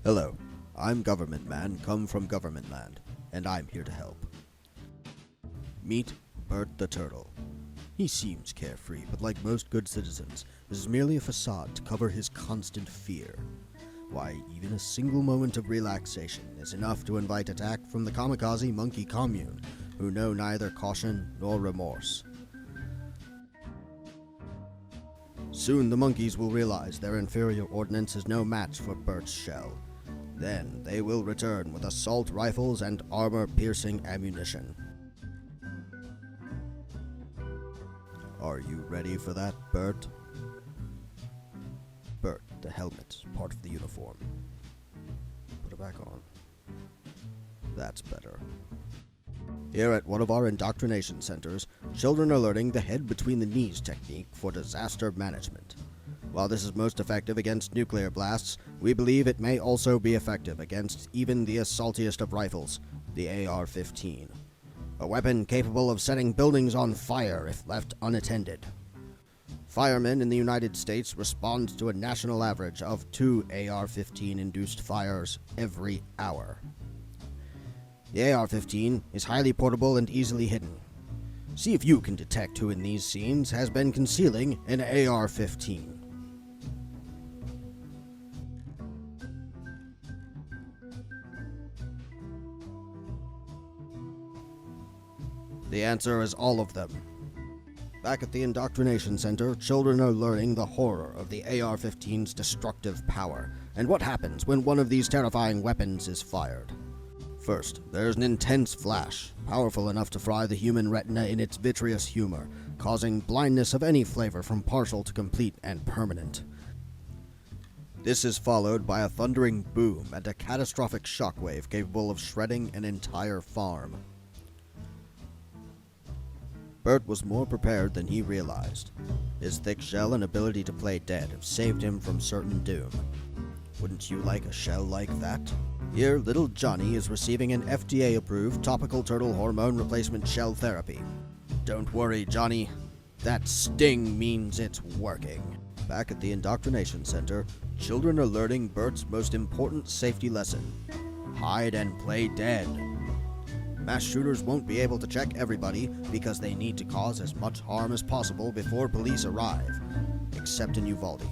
Hello, I'm Government Man, come from Government Land, and I'm here to help. Meet Bert the Turtle. He seems carefree, but like most good citizens, this is merely a facade to cover his constant fear. Why, even a single moment of relaxation is enough to invite attack from the kamikaze monkey commune, who know neither caution nor remorse. Soon the monkeys will realize their inferior ordnance is no match for Bert's shell. Then they will return with assault rifles and armor-piercing ammunition. Are you ready for that, Bert? Bert, the helmet, part of the uniform. Put it back on. That's better. Here at one of our indoctrination centers, children are learning the head between the knees technique for disaster management. While this is most effective against nuclear blasts, we believe it may also be effective against even the assaultiest of rifles, the AR-15. A weapon capable of setting buildings on fire if left unattended. Firemen in the United States respond to a national average of 2 AR-15 induced fires every hour. The AR-15 is highly portable and easily hidden. See if you can detect who in these scenes has been concealing an AR-15. The answer is all of them. Back at the indoctrination center, children are learning the horror of the AR-15's destructive power, and what happens when one of these terrifying weapons is fired. First, there's an intense flash, powerful enough to fry the human retina in its vitreous humor, causing blindness of any flavor from partial to complete and permanent. This is followed by a thundering boom and a catastrophic shockwave capable of shredding an entire farm. Bert was more prepared than he realized. His thick shell and ability to play dead have saved him from certain doom. Wouldn't you like a shell like that? Here, little Johnny is receiving an FDA-approved topical turtle hormone replacement shell therapy. Don't worry, Johnny. That sting means it's working. Back at the indoctrination center, children are learning Bert's most important safety lesson. Hide and play dead. Mass shooters won't be able to check everybody because they need to cause as much harm as possible before police arrive, except in Uvalde.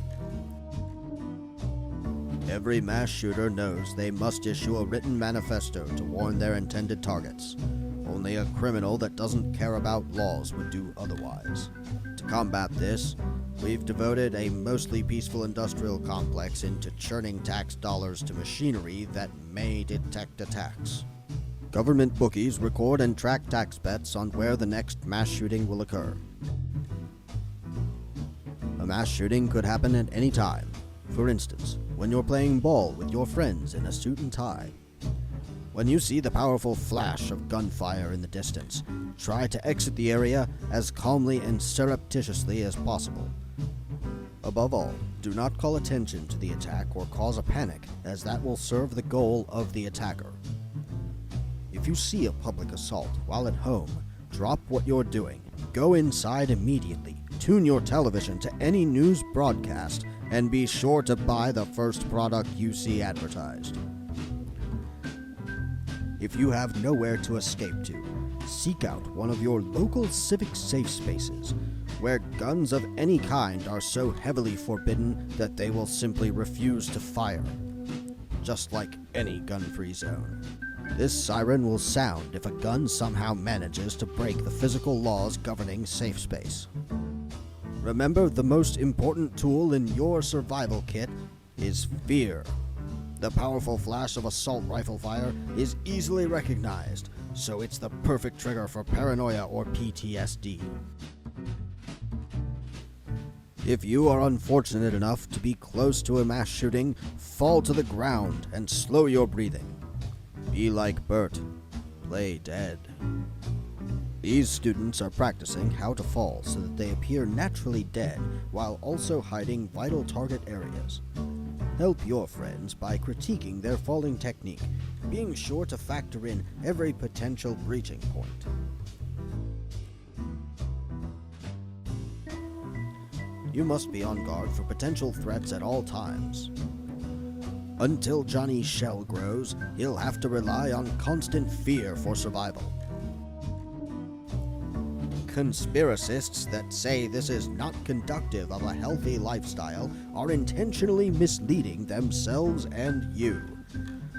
Every mass shooter knows they must issue a written manifesto to warn their intended targets. Only a criminal that doesn't care about laws would do otherwise. To combat this, we've devoted a mostly peaceful industrial complex into churning tax dollars to machinery that may detect attacks. Government bookies record and track tax bets on where the next mass shooting will occur. A mass shooting could happen at any time. For instance, when you're playing ball with your friends in a suit and tie. When you see the powerful flash of gunfire in the distance, try to exit the area as calmly and surreptitiously as possible. Above all, do not call attention to the attack or cause a panic, as that will serve the goal of the attacker. If you see a public assault while at home, drop what you're doing, go inside immediately, tune your television to any news broadcast, and be sure to buy the first product you see advertised. If you have nowhere to escape to, seek out one of your local civic safe spaces, where guns of any kind are so heavily forbidden that they will simply refuse to fire, just like any gun-free zone. This siren will sound if a gun somehow manages to break the physical laws governing safe space. Remember, the most important tool in your survival kit is fear. The powerful flash of assault rifle fire is easily recognized, so it's the perfect trigger for paranoia or PTSD. If you are unfortunate enough to be close to a mass shooting, fall to the ground and slow your breathing. Be like Bert. Play dead. These students are practicing how to fall so that they appear naturally dead while also hiding vital target areas. Help your friends by critiquing their falling technique, being sure to factor in every potential breaching point. You must be on guard for potential threats at all times. Until Johnny's shell grows, he'll have to rely on constant fear for survival. Conspiracists that say this is not conductive of a healthy lifestyle are intentionally misleading themselves and you.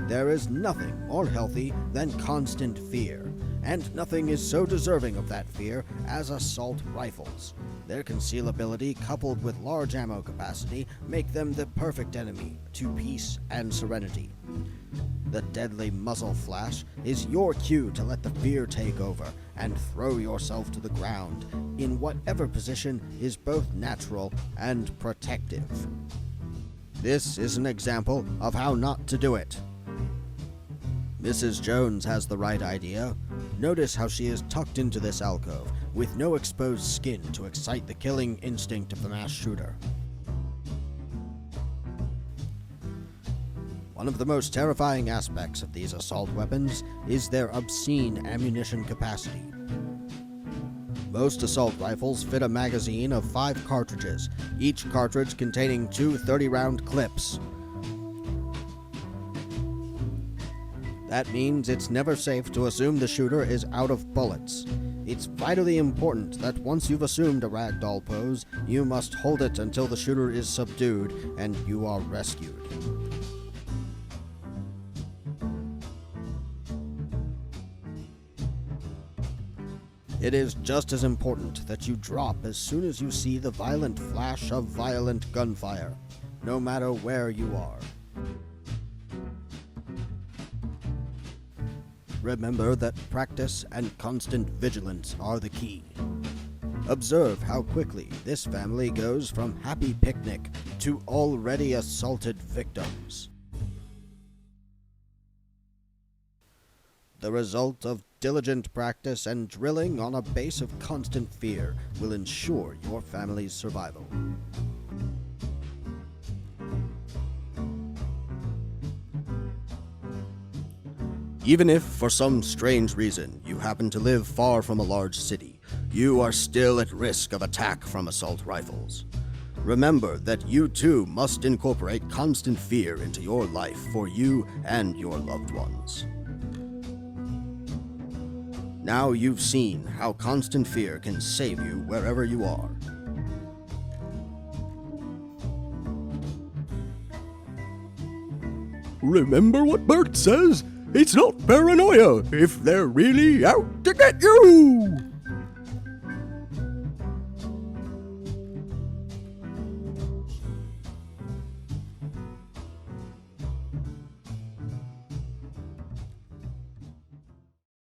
There is nothing more healthy than constant fear, and nothing is so deserving of that fear as assault rifles. Their concealability coupled with large ammo capacity make them the perfect enemy to peace and serenity. The deadly muzzle flash is your cue to let the fear take over and throw yourself to the ground in whatever position is both natural and protective. This is an example of how not to do it. Mrs. Jones has the right idea. Notice how she is tucked into this alcove, with no exposed skin to excite the killing instinct of the mass shooter. One of the most terrifying aspects of these assault weapons is their obscene ammunition capacity. Most assault rifles fit a magazine of 5 cartridges, each cartridge containing 2 30-round clips. That means it's never safe to assume the shooter is out of bullets. It's vitally important that once you've assumed a ragdoll pose, you must hold it until the shooter is subdued and you are rescued. It is just as important that you drop as soon as you see the violent flash of violent gunfire, no matter where you are. Remember that practice and constant vigilance are the key. Observe how quickly this family goes from happy picnic to already assaulted victims. The result of diligent practice and drilling on a base of constant fear will ensure your family's survival. Even if, for some strange reason, you happen to live far from a large city, you are still at risk of attack from assault rifles. Remember that you too must incorporate constant fear into your life for you and your loved ones. Now you've seen how constant fear can save you wherever you are. Remember what Bert says? It's not paranoia if they're really out to get you!